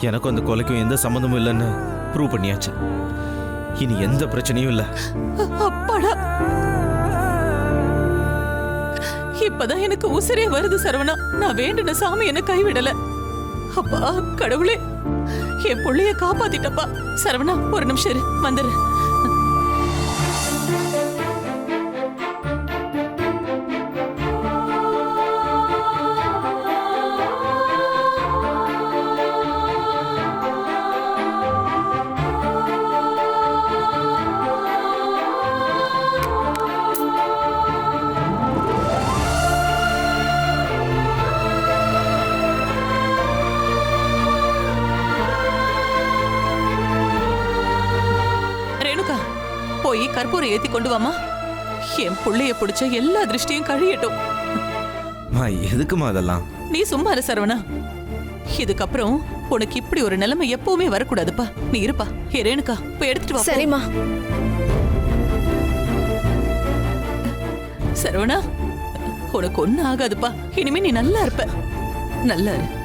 எனக்கும் அந்த கொலைக்கும் எந்த சம்மந்தமும் இல்லைன்னு ப்ரூவ் பண்ணியாச்சு. இனி எந்த பிரச்சனையும் இல்லை. அப்பாடா, இப்பதான் எனக்கு உசிரே வருது சரவணா. நான் வேண்டின சாமி என்ன கைவிடல. அப்பா கடவுளே, என் புள்ளைய காப்பாத்திட்டப்பா. சரவணா ஒரு நிமிஷம் இரு, வந்துரு. போய் கற்பூரம் ஏத்தி கொண்டு வாமா. என் புள்ளைய பிடிச்ச எல்லா திருஷ்டியும் கழியட்டும். எதுக்குமா அதெல்லாம்? நீ சும்மா இரு சரவணா. இதுக்கப்புறம் உனக்கு இப்படி ஒரு நிலைமை எப்பவுமே வரக்கூடாதுப்பா. நீ இருப்பா. ரேணுகா போய் எடுத்துட்டு வா. சரிம்மா. சரவணா, உனக்கு ஒண்ணும் ஆகாதுப்பா. இனிமே நீ நல்லா இருப்ப. நல்லா இரு.